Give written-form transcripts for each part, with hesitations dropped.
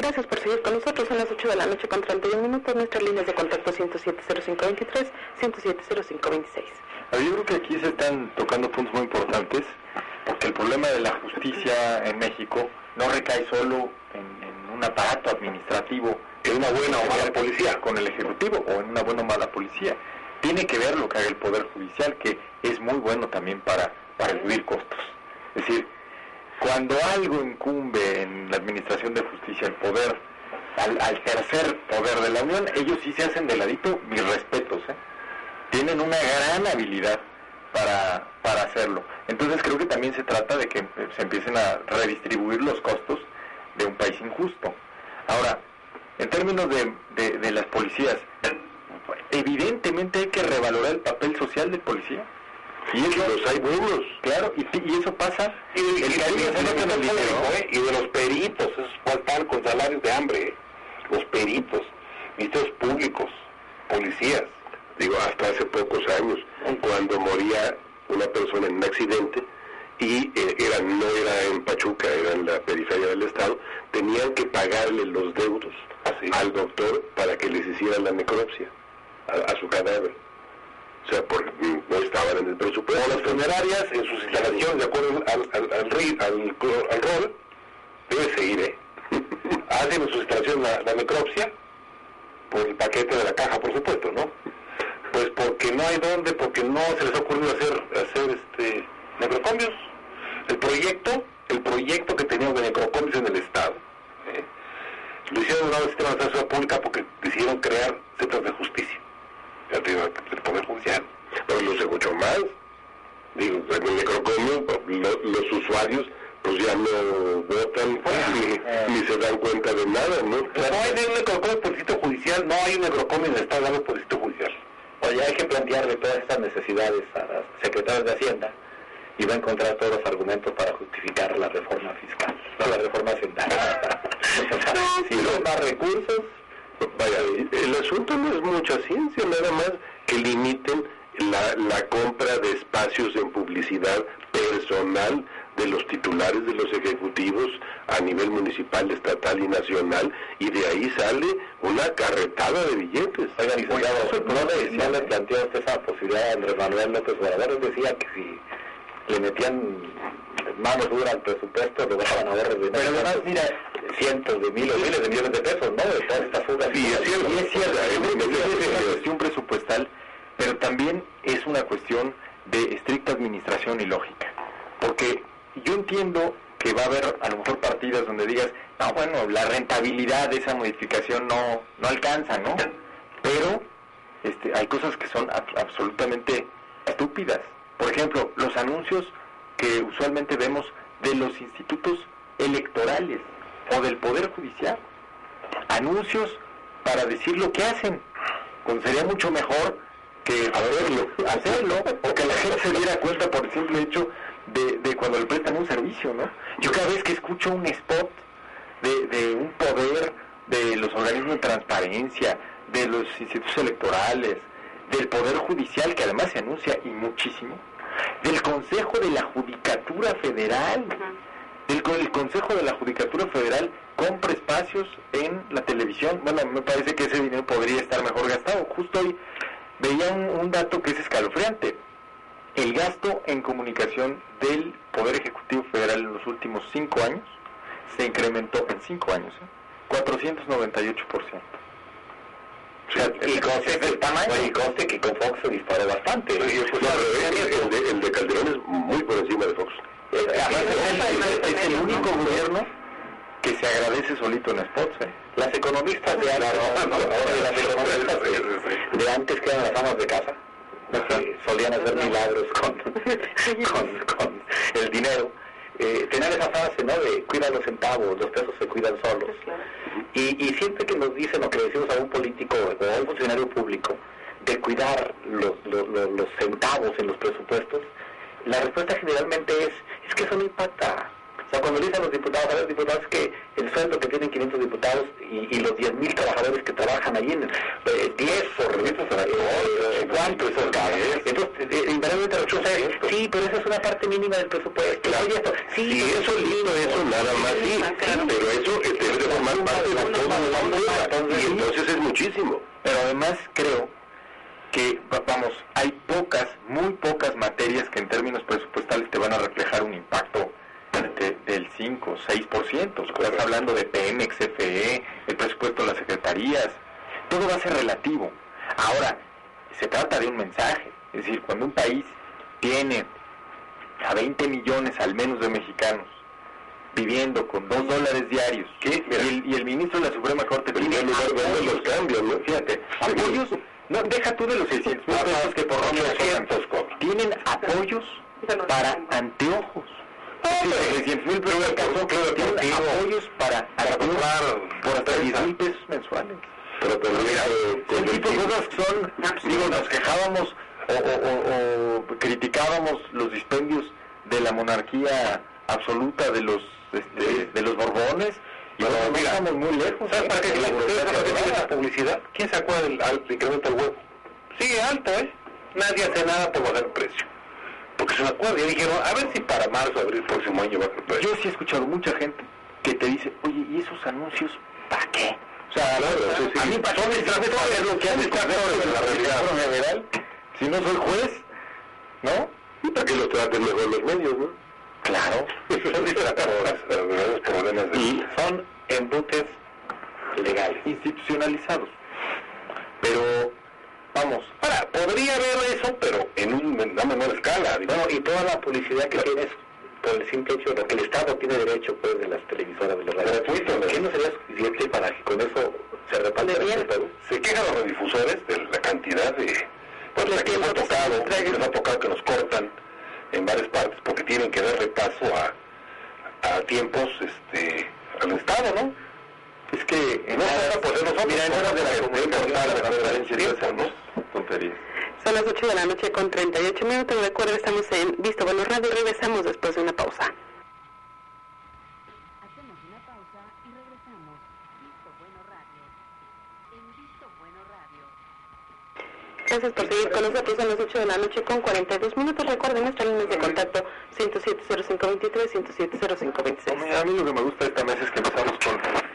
Gracias por seguir con nosotros. Son las 8 de la noche con 31 minutos. Nuestras líneas de contacto 107-0523, 107-0526. Yo creo que aquí se están tocando puntos muy importantes, porque el problema de la justicia en México no recae solo en un aparato administrativo, en una buena o mala policía, con el Ejecutivo, o en una buena o mala policía. Tiene que ver lo que haga el Poder Judicial, que es muy bueno también para eludir costos. Es decir, cuando algo incumbe en la administración de justicia, el poder, al tercer poder de la Unión, ellos sí se hacen de ladito, mis respetos, tienen una gran habilidad para hacerlo. Entonces creo que también se trata de que se empiecen a redistribuir los costos de un país injusto. Ahora, en términos de las policías, evidentemente hay que revalorar el papel social del policía. Y eso, los hay buenos, claro, y eso pasa. Y de los peritos, esos están con salarios de hambre, los peritos, ministerios públicos, policías. Digo, hasta hace pocos años, cuando moría una persona en un accidente y no era en Pachuca, era en la periferia del estado, tenían que pagarle los deudos al doctor para que les hicieran la necropsia a su cadáver. O sea, no estaban en el presupuesto. O las funerarias en sus instalaciones, de acuerdo al rol, debe seguir, hacen en sus instalaciones la necropsia, por el paquete de la caja, por supuesto, ¿no? Pues porque no hay dónde, porque no se les ha ocurrido hacer necrocomios. El proyecto que teníamos de necrocomios en el Estado, lo hicieron de un lado del sistema de seguridad pública porque decidieron crear centros de justicia. Ya te digo, el Poder Judicial. Pero lo sé mucho más. Digo, en el necrocomio, los usuarios pues ya no votan ni se dan cuenta de nada, ¿no? Pero no hay un necrocomio por distrito judicial, no hay un necrocomio en el Estado dado por distrito judicial. Oye, hay que plantearle todas estas necesidades a las secretarias de Hacienda y va a encontrar todos los argumentos para justificar la reforma fiscal, no la reforma hacendaria. Si son más recursos... Vaya, el asunto no es mucha ciencia, nada más que limiten la compra de espacios en publicidad personal de los titulares de los ejecutivos a nivel municipal, estatal y nacional, y de ahí sale una carretada de billetes. Oiga, licenciado, no le planteó usted esa posibilidad a Andrés Manuel López Obrador. Él decía que si le metían mano dura al presupuesto, lograban ahorros de... Pero además, mira, cientos de miles de millones de pesos, ¿no? De todas estas fugas. Sí, es cierto. Es una cuestión presupuestal, pero también es una cuestión de estricta administración y lógica. Porque yo entiendo que va a haber a lo mejor partidas donde digas, no, bueno, la rentabilidad de esa modificación no alcanza, ¿no? Pero hay cosas que son absolutamente estúpidas. Por ejemplo, los anuncios que usualmente vemos de los institutos electorales o del Poder Judicial. Anuncios para decir lo que hacen. Cuando sería mucho mejor que hacerlo, o que la gente se diera cuenta por el simple hecho de cuando le prestan un servicio, ¿no? Yo cada vez que escucho un spot de un poder, de los organismos de transparencia, de los institutos electorales, del Poder Judicial, que además se anuncia y muchísimo, del Consejo de la Judicatura Federal, el Consejo de la Judicatura Federal compra espacios en la televisión. Bueno, me parece que ese dinero podría estar mejor gastado. Justo hoy veía un dato que es escalofriante. El gasto en comunicación del Poder Ejecutivo Federal en los últimos 5 años se incrementó en 5 años, 498%. O sea, y conste que con Fox se disparó bastante. El de Calderón es muy por encima de Fox. Es el único gobierno que se agradece solito en spots. Las economistas de antes, que eran las amas de casa, solían hacer milagros con el dinero. Tener esa frase, ¿no? De cuida los centavos, los pesos se cuidan solos. Y siempre que nos dicen o que le decimos a un político o a un funcionario público de cuidar los centavos en los presupuestos, la respuesta generalmente es que eso no impacta. O sea, cuando le dicen a los diputados que el sueldo que tienen 500 diputados y los 10,000 trabajadores que trabajan ahí en 10 por ¿cuánto es el caso? Entonces, invariablemente sí, pero esa es una parte mínima del presupuesto. Claro. Oye, esto, sí, eso listo, eso nada más sí, pero eso debe de formar parte de todo la prueba, y entonces es muchísimo. Pero además creo que, vamos, hay muy pocas materias que en términos presupuestales te van a reflejar un impacto del 5 o 6%. Estás hablando de Pemex, CFE, el presupuesto de las secretarías, todo va a ser relativo. Ahora, se trata de un mensaje, es decir, cuando un país tiene a 20 millones al menos de mexicanos viviendo con $2 diarios, y el ministro de la Suprema Corte tiene los cambios, ¿no? Fíjate, apoyos, no, deja tú de los 600 pesos que por Romeo tienen apoyos para anteojos. 600,000 pesos de calzón, tienen apoyos para comprar por hasta 10,000 pesos mensuales. Pero son tipo de cosas que son, digo, nos quejábamos o criticábamos los dispendios de la monarquía absoluta de los Borbones, y ahora estamos muy lejos. ¿Sabes para qué la publicidad? ¿Quién se acuerda del incremento del huevo? Sigue alto, Nadie hace nada por bajar el precio. Porque se me acuerda, y dijeron, a ver si para marzo, abril, próximo año baja el precio. Yo sí he escuchado mucha gente que te dice, oye, ¿y esos anuncios para qué? O sea, a mí son distractores, lo que hay distractores en la realidad general. Si no soy juez, ¿no? Y para que los traten mejor los medios, ¿no? Claro. Son distractores, problemas y son embutes legales, institucionalizados. Pero, vamos, ahora, podría haber eso, pero en una menor escala. Bueno, y toda la publicidad que tienes, por el simple hecho de que el Estado tiene derecho, pues, de las televisoras, de los radios, ¿qué no sería suficiente para que con eso se repalte el Estado? Se quejan los radiodifusores de la cantidad de... Pues la que les ha tocado que nos cortan en varias partes porque tienen que dar repaso a tiempos al Estado, ¿no? Es que en horas de la comunidad de la transparencia ¿no? Tonterías. Son las 8 de la noche con 38 minutos. Recuerda, estamos en Visto Bueno Radio. Regresamos después de una pausa. Hacemos una pausa y regresamos. Visto Bueno Radio. En Visto Bueno Radio. Gracias por seguir con nosotros. Son las 8 de la noche con 42 minutos. Recuerden nuestras líneas de contacto 107-0523, 107-0526. A mí lo que me gusta de esta mesa es que empezamos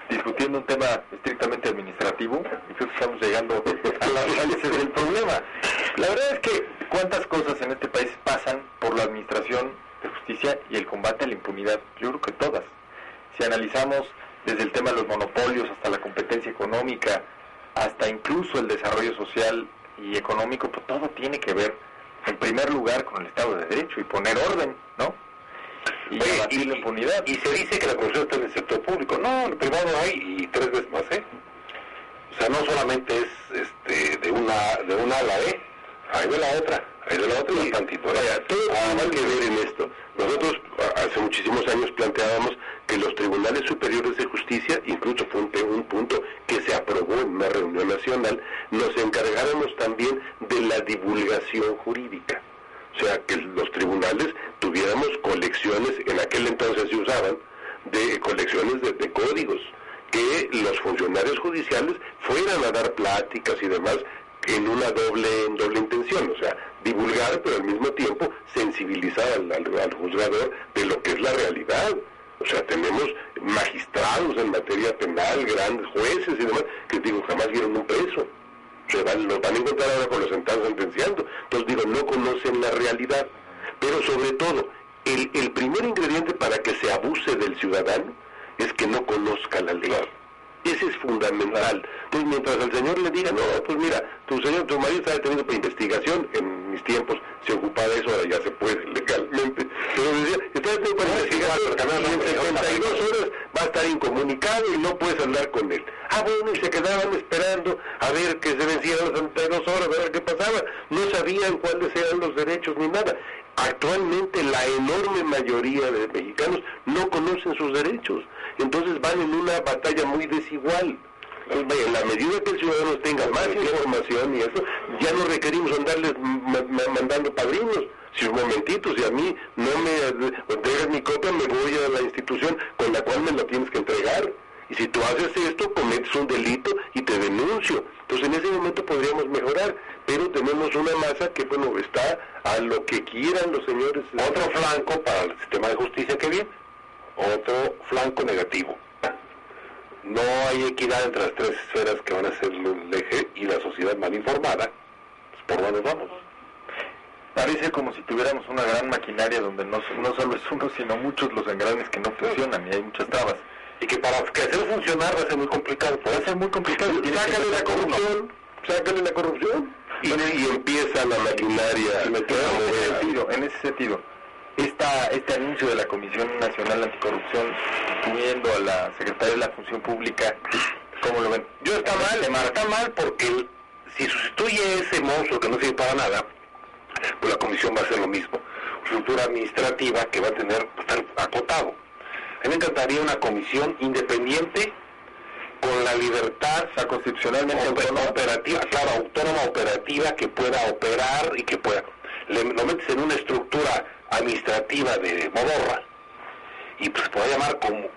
discutiendo un tema estrictamente administrativo y creo que estamos llegando a las raíces del problema. La verdad es que cuántas cosas en este país pasan por la administración de justicia y el combate a la impunidad. Yo creo que todas. Si analizamos desde el tema de los monopolios hasta la competencia económica, hasta incluso el desarrollo social y económico, pues todo tiene que ver en primer lugar con el Estado de Derecho y poner orden, ¿no? Y abatir la impunidad. Y se dice que la corrupción está en el sector público. No, en el privado hay, y 3 veces más, O sea, no solamente es de una ala, hay de la otra y bastantito. Hay que ver en esto. Nosotros hace muchísimos años planteábamos que los tribunales superiores de justicia, incluso fue un punto que se aprobó en una reunión nacional, nos encargáramos también de la divulgación jurídica. O sea, que los tribunales tuviéramos colecciones, en aquel entonces se usaban, de colecciones de códigos, que los funcionarios judiciales fueran a dar pláticas y demás en una doble intención, o sea, divulgar, pero al mismo tiempo sensibilizar al juzgador de lo que es la realidad. O sea, tenemos magistrados en materia penal, grandes jueces y demás, que digo, jamás vieron un preso. Los van a encontrar ahora con los sentados sentenciando. Entonces digo, no conocen la realidad. Pero sobre todo, el primer ingrediente para que se abuse del ciudadano es que no conozca la ley. Ese es fundamental. Entonces, mientras al señor le diga, no, pues mira, tu marido está detenido por investigación, en mis tiempos se ocupaba de eso, ahora ya se puede legalmente. Pero decía, está detenido por investigación, y en 72 horas va a estar incomunicado y no puedes hablar con él. Ah, bueno, y se quedaban esperando a ver que se vencieran las 72 horas, a ver qué pasaba. No sabían cuáles eran los derechos ni nada. Actualmente la enorme mayoría de mexicanos no conocen sus derechos, entonces van en una batalla muy desigual. En la medida que el ciudadano tenga más información y eso, ya no requerimos andarles mandando padrinos, Si un momentito, si a mí no me entregas mi copia, me voy a la institución con la cual me lo tienes que entregar. Y si tú haces esto, cometes un delito y te denuncio. Entonces en ese momento podríamos mejorar, pero tenemos una masa que, bueno, está a lo que quieran los señores. Otro flanco para el sistema de justicia que viene, otro flanco negativo. No hay equidad entre las tres esferas que van a ser el eje y la sociedad mal informada. Pues, ¿por dónde vamos? Parece como si tuviéramos una gran maquinaria donde no solo es uno, sino muchos los engranes que no funcionan y hay muchas trabas. Y que para que hacer funcionar va a ser muy complicado. Va a ser muy complicado. Sácale la corrupción, y empieza la maquinaria a mover. En ese sentido, este anuncio de la Comisión Nacional Anticorrupción, incluyendo a la Secretaría de la Función Pública, ¿cómo lo ven? Está mal porque si sustituye ese monstruo que no sirve para nada, pues la comisión va a hacer lo mismo. Estructura administrativa que va a estar acotado. A mí me encantaría una comisión independiente con la libertad, O sea, constitucionalmente operativa, claro, autónoma operativa, que pueda operar y que pueda. Lo metes en una estructura administrativa de modorra y pues se puede llamar como,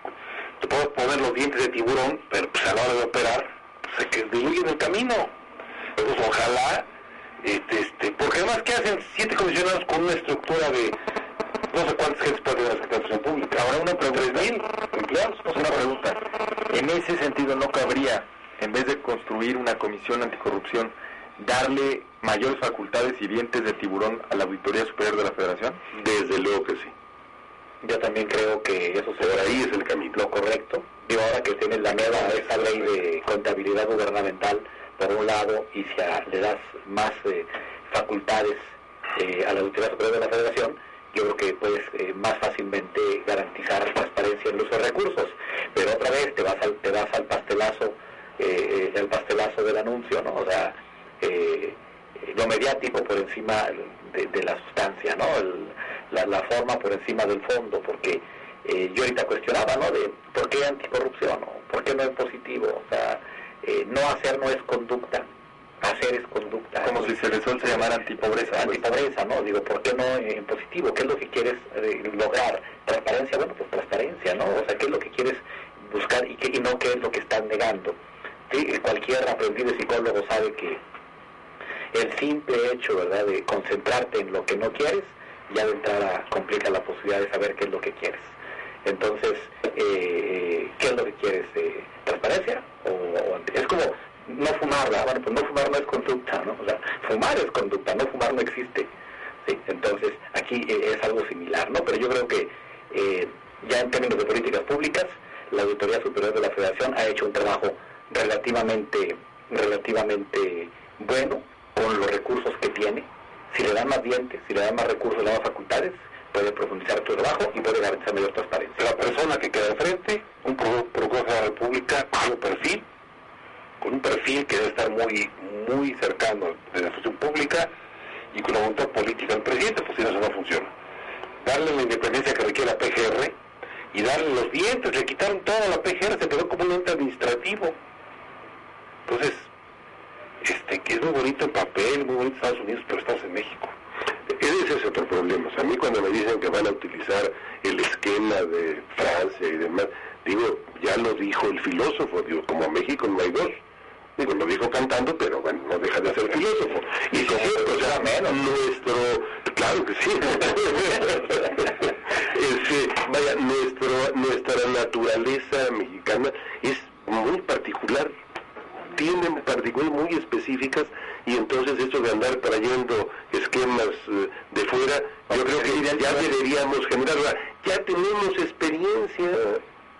te puedo poner los dientes de tiburón, pero pues a la hora de operar pues, se diluye en el camino. Pues ojalá, porque además, ¿qué hacen 7 comisionados con una estructura de no sé cuántas gentes puede tener la Secretaría de Función Pública? Ahora una pregunta, 3,000 empleados. Una pregunta. En ese sentido, ¿no cabría, en vez de construir una comisión anticorrupción, darle mayores facultades y dientes de tiburón a la Auditoría Superior de la Federación? Desde luego que sí. Yo también creo que eso Por ahí es el camino. lo correcto. Digo, ahora que tienes la nueva, esa ley de contabilidad gubernamental, por un lado, y si le das más facultades a la Auditoría Superior de la Federación, yo creo que puedes más fácilmente garantizar transparencia en el uso de recursos. Pero otra vez te vas al pastelazo, el pastelazo del anuncio, ¿no? O sea, lo mediático por encima de la sustancia, ¿no? La forma por encima del fondo, porque yo ahorita cuestionaba, ¿no? De por qué anticorrupción, ¿no? ¿Por qué no es positivo? O sea, no hacer no es conducta, hacer es conducta. Como si se se llamara antipobreza. Antipobreza, ¿no? Digo, ¿por qué no en positivo? ¿Qué es lo que quieres lograr? Transparencia, bueno, pues transparencia, ¿no? O sea, ¿qué es lo que quieres buscar y no qué es lo que están negando? Sí, cualquier aprendiz de psicólogo sabe que el simple hecho, ¿verdad?, de concentrarte en lo que no quieres, ya de entrada complica la posibilidad de saber qué es lo que quieres. Entonces, ¿qué es lo que quieres? ¿Transparencia? Es como no fumar, ¿verdad? Bueno, pues no fumar no es conducta, ¿no? O sea, fumar es conducta, no fumar no existe. Sí, entonces, aquí es algo similar, ¿no? Pero yo creo que ya en términos de políticas públicas, la Auditoría Superior de la Federación ha hecho un trabajo relativamente bueno con los recursos que tiene. Si le dan más dientes, si le dan más recursos, le dan más facultades, puede profundizar tu trabajo y puede garantizar mayor transparencia. La persona que queda enfrente, un procurador de la República con un perfil que debe estar muy cercano de la función pública y con la voluntad política del presidente, pues si no, eso no funciona. Darle la independencia que requiere la PGR y darle los dientes, le quitaron toda la PGR, se quedó como un ente administrativo. Entonces, que es muy bonito en papel, muy bonito en Estados Unidos, pero estamos en México. Ese es otro problema. O sea, a mí cuando me dicen que van a utilizar el esquema de Francia y demás, digo, ya lo dijo el filósofo, digo, como a México no hay dos. Digo, lo dijo cantando, pero bueno, no deja de ser filósofo. Y como cierto, o sea, claro que sí. Vaya, nuestra naturaleza mexicana es muy particular, tienen partículas muy específicas, y entonces eso de andar trayendo esquemas de fuera, yo creo que ya deberíamos generar, ya tenemos experiencia.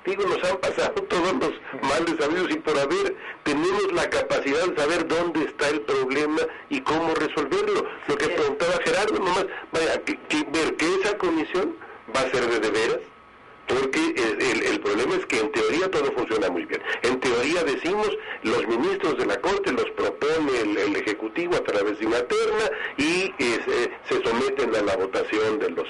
Digo, nos han pasado todos los males habidos y por haber, tenemos la capacidad de saber dónde está el problema y cómo resolverlo. Lo que preguntaba Gerardo, nomás, vaya, ver que esa comisión va a ser de veras, porque el problema es que en teoría todo funciona muy bien. En teoría decimos, los ministros de la Corte los propone el Ejecutivo a través de una terna y se someten a la votación de los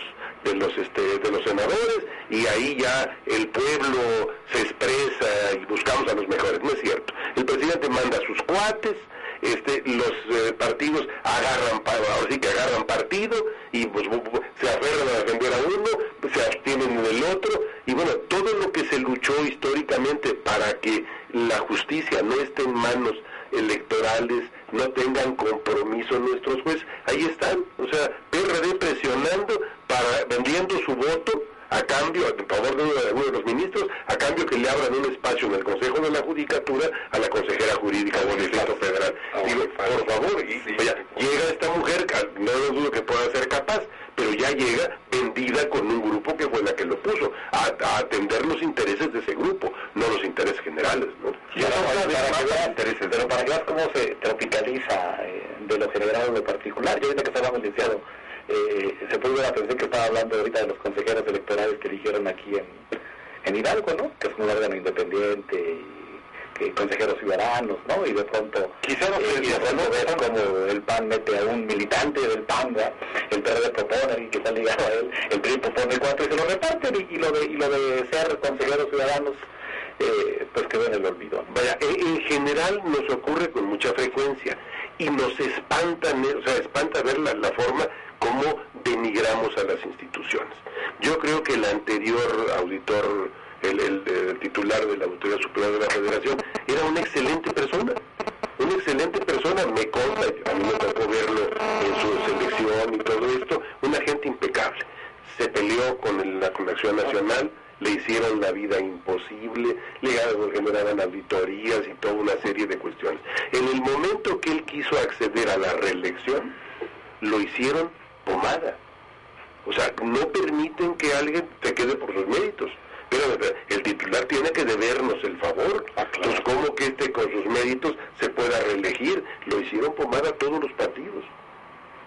senadores, y ahí ya el pueblo se expresa y buscamos a los mejores. No es cierto. El presidente manda a sus cuates, los partidos ahora sí que agarran partido y pues se aferran a defender a uno, se abstienen del otro, y bueno, todo lo que se luchó históricamente para que la justicia no esté en manos electorales, no tengan compromiso nuestros jueces, ahí están, o sea, PRD presionando, vendiendo su voto a cambio, a favor de algunos de los ministros, a cambio que le abran un espacio en el Consejo de la Judicatura a la consejera jurídica del Distrito Federal. Digo, por favor, llega esta mujer, no dudo que pueda ser capaz, pero ya llega vendida con un grupo que fue la que lo puso, a atender los intereses de ese grupo, no los intereses generales, ¿no? Sí, pero para que veas cómo se tropicaliza de lo general a lo particular. Yo ahorita que estaba licenciado, se puede ver la atención que estaba hablando ahorita de los consejeros electorales que eligieron aquí en Hidalgo, ¿no? Que es un órgano independiente, y consejeros ciudadanos, ¿no? Y de pronto ves como el PAN mete a un militante del PAN, ¿verdad? El PRD propone y que está ligado a él, el PRI propone 4 y se lo reparten, y lo de ser consejeros ciudadanos pues quedó en el olvido, ¿no? Vaya, en general nos ocurre con mucha frecuencia y nos espanta ver la forma como denigramos a las instituciones. Yo creo que el anterior auditor, el titular de la Auditoría Superior de la Federación, era una excelente persona, me consta, a mí me tocó verlo en su selección y todo esto, una gente impecable. Se peleó con la Acción Nacional, le hicieron la vida imposible, le generaban auditorías y toda una serie de cuestiones. En el momento que él quiso acceder a la reelección, lo hicieron pomada. O sea, no permiten que alguien se quede por sus méritos. Pero el titular tiene que debernos el favor. Claro. Pues cómo que con sus méritos se pueda reelegir. Lo hicieron pomada todos los partidos.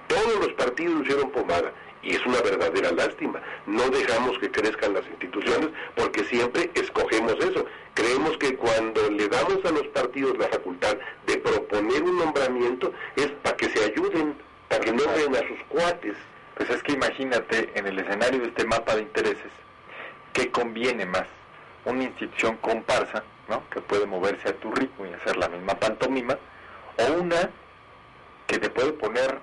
Todos los partidos lo hicieron pomada. Y es una verdadera lástima. No dejamos que crezcan las instituciones porque siempre escogemos eso. Creemos que cuando le damos a los partidos la facultad de proponer un nombramiento es para que se ayuden, para que nombren a sus cuates. Pues es que imagínate, en el escenario de este mapa de intereses, ¿qué conviene más? Una institución comparsa, ¿no?, que puede moverse a tu ritmo y hacer la misma pantomima, o una que te puede poner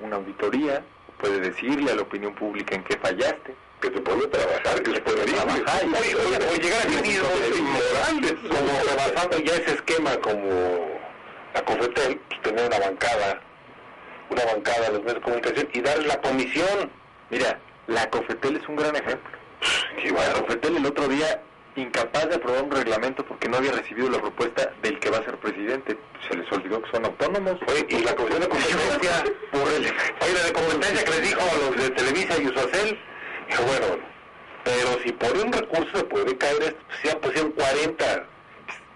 una auditoría, puede decirle a la opinión pública en qué fallaste, que te pone a trabajar, que se puede trabajar, o llegar a decidir inmorales, como rebasando ya ese esquema, como la COFETEL, pues tener una bancada de los medios de comunicación y darle la comisión. Mira, la COFETEL es un gran ejemplo. La COFETEL el otro día, incapaz de aprobar un reglamento porque no había recibido la propuesta del que va a ser presidente. Se les olvidó que son autónomos. Oye, y la comisión de competencia, la de competencia que les dijo a los de Televisa y Usacel, dijo, bueno, pero si por un recurso se puede caer esto, si ya pusieron 40,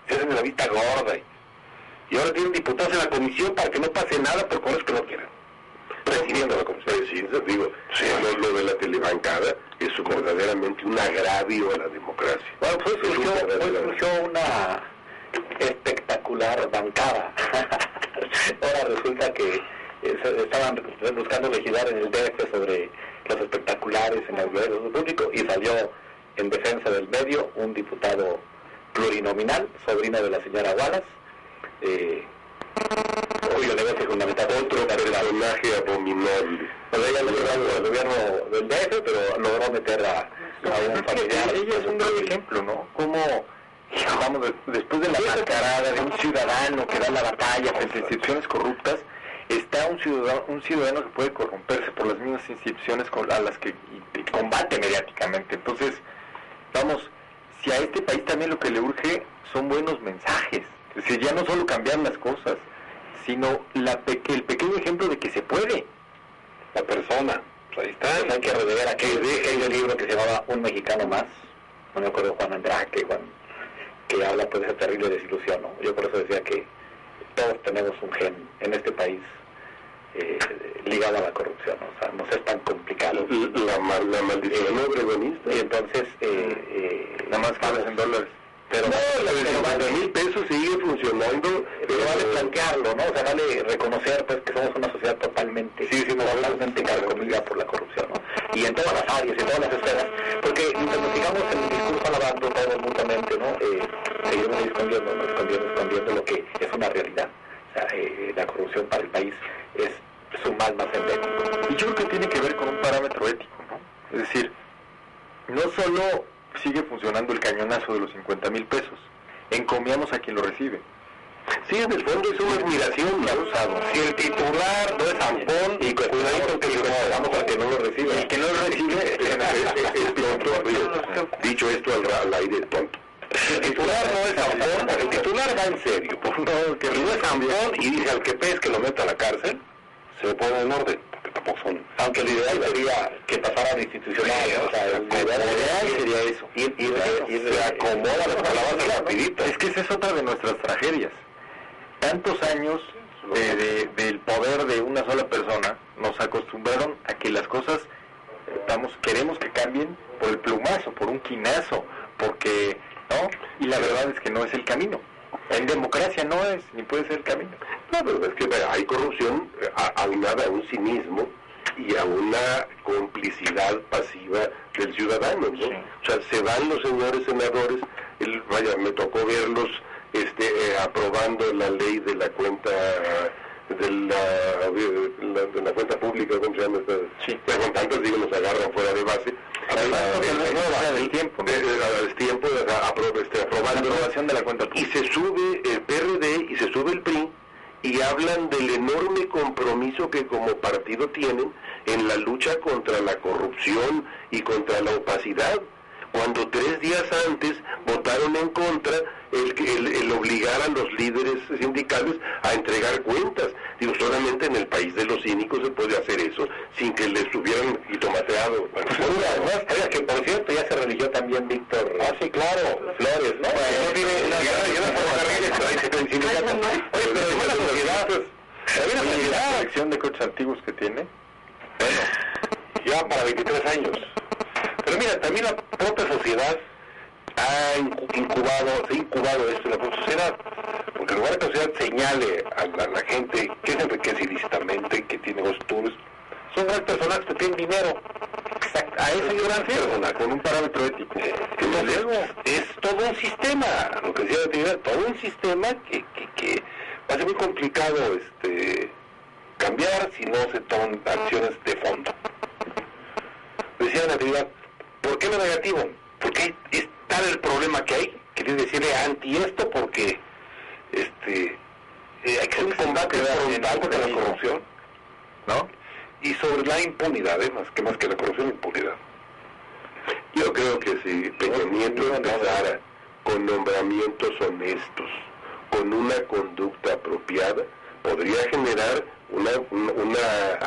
se hacen de la vista gorda, y ahora tienen diputados en la comisión para que no pase nada, pero con los que no quieran. Presidiendo la comisión. Digo, lo de la telebancada es verdaderamente un agravio a la democracia. Bueno, pues surgió una espectacular bancada. Ahora resulta que estaban buscando legislar en el DF sobre los espectaculares en el gobierno público y salió en defensa del medio un diputado plurinominal, sobrino de la señora Wallace, cuyo negocio fundamental, otro personaje abominable. Pero ella logró el gobierno del DF, pero logró meter a un familiar. Ella es un gran ejemplo, ¿no? Como, vamos, después de la mascarada de un ciudadano que da la batalla frente a instituciones corruptas, está un ciudadano que puede corromperse por las mismas instituciones a las que combate mediáticamente. Entonces, vamos, si a este país también lo que le urge son buenos mensajes, es decir, ya no solo cambiar las cosas, sino el pequeño ejemplo de que se puede. La persona, pues ahí está. Pues hay que rever aquel libro que se llamaba Un Mexicano Más, no me acuerdo, Juan Andrade, que habla pues de esa terrible desilusión, ¿no? Yo por eso decía que todos tenemos un gen en este país ligado a la corrupción, ¿no? O sea, no es tan complicado. La maldición obregonista. Y entonces, nada más cabes en dólares. Pero la de 50,000 pesos sigue funcionando. Pero vale plantearlo, ¿no? O sea, vale reconocer pues que somos una sociedad totalmente carcomida por la corrupción, ¿no? Y en todas las áreas, en todas las esferas, porque mientras nos sigamos en el discurso alabando todos mutuamente, ¿no? Seguimos escondiendo lo que es una realidad. O sea, solo sigue funcionando el cañonazo de los 50,000 pesos, encomiamos a quien lo recibe. Sí, en el fondo es una admiración y abusado. Si el titular no es zampón, y cuidadito que vamos a que no lo reciba. El que no lo recibe es tonto. Dicho esto al aire, es tonto. El titular no es zampón, el titular va en serio. No, que Si no es zampón y dice al que pez que lo meta a la cárcel, se pone en orden, porque tampoco son... Aunque el ideal sería que pasaran institucional, o sea, el ideal sería eso. Y se acomoda las palabras rapidito. Es que esa es otra de nuestras tragedias. Tantos años del poder de una sola persona nos acostumbraron a que las cosas queremos que cambien por el plumazo, por un quinazo, porque no, y la verdad es que no es el camino. En democracia no es, ni puede ser el camino. No, pero es que hay corrupción aunada a un cinismo y a una complicidad pasiva del ciudadano, ¿no? Sí. O sea, se van los señores senadores, me tocó verlos aprobando la ley de la cuenta de la cuenta pública, ¿cómo se llama? Sí. Con tantos digo, nos agarran fuera de base. Del tiempo, ¿no? Aprobando la aprobación de la cuenta pública. Y se sube el PRD y se sube el PRI y hablan del enorme compromiso que como partido tienen en la lucha contra la corrupción y contra la opacidad, cuando 3 días antes votaron en contra el obligar a los líderes sindicales a entregar cuentas. Digo, solamente en el país de los cínicos se puede hacer eso sin que les hubieran tomateado. Además, oiga, que por cierto ya se religió también Víctor. Ah, sí, claro, Flores, ¿no? La colección de coches antiguos que tiene, bueno, ya para 23 años. Pero mira, también la propia sociedad se ha incubado esto en la propia sociedad, porque en lugar de que la sociedad señale a la gente que se enriquece ilícitamente, que tiene negocios, son grandes personas que tienen dinero. Exacto. A eso yo gran persona, con un parámetro ético. Entonces, es todo un sistema, lo que decía la actividad, todo un sistema que va a ser muy complicado cambiar si no se toman acciones de fondo. Decía la actividad, ¿por qué lo negativo? Porque es tal el problema que hay, que tienes que decirle anti esto, porque hay que hacer un combate frontal contra la corrupción, ¿no? Y sobre la impunidad, más que la corrupción, impunidad. Yo creo que si Peña Nieto empezara con nombramientos honestos, con una conducta apropiada, podría generar una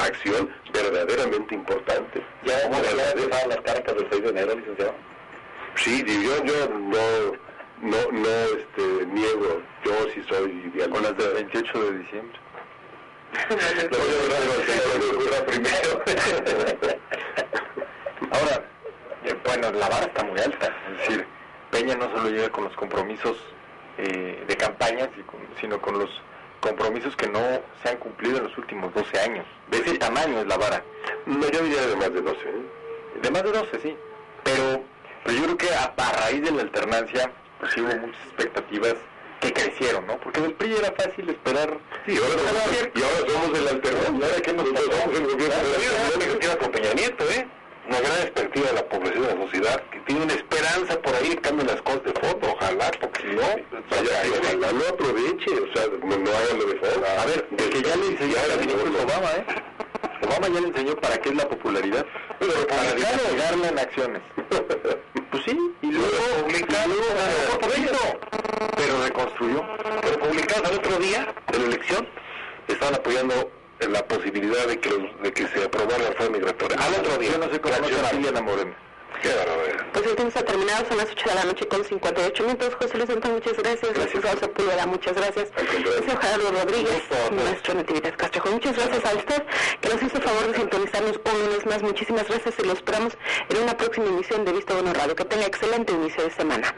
acción verdaderamente importante. ¿Ya empezaron las cartas del 6 de enero, licenciado? Sí, yo no niego, yo sí soy idealista. Con las del 28 de diciembre. Ahora, bueno, la vara está muy alta, es decir, Peña no solo llega con los compromisos de campañas, sino con los compromisos que no se han cumplido en los últimos 12 años. De ese tamaño es la vara. No, yo diría de más de 12. De más de 12, sí. Pero yo creo que a raíz de la alternancia, pues sí hubo muchas expectativas que crecieron, ¿no? Porque del PRI era fácil esperar. Sí, ahora somos el alternancia. Ahora que nos somos el gobierno de con Peña Nieto, una gran expectativa de la población de la sociedad, que tiene una esperanza por ahí, cambien las cosas de fondo, ojalá, porque si no, ojalá lo aproveche, o sea, no hagan lo de fondo. A ver, que ya le enseñó a Obama, Obama ya le enseñó para qué es la popularidad, para desplegarla en acciones. Pues sí, y luego publicado, pero reconstruyó. Pero publicados al otro día de la elección, estaban apoyando la posibilidad de que se aprobara la reforma migratoria. Al otro día. Yo no sé cómo no se Liliana Moreno. Qué barbaridad. Pues el tiempo está terminado, son las 8 de la noche con 58 minutos. José Luis Antón, muchas gracias. Licenciado Sepúlveda, muchas gracias. Licenciado Gerardo Rodríguez, nuestro Natividad Castrejo. Muchas gracias a usted que nos hizo el favor de sintonizarnos un lunes más. Muchísimas gracias y lo esperamos en una próxima emisión de Visto Bueno Radio. Que tenga excelente inicio de semana.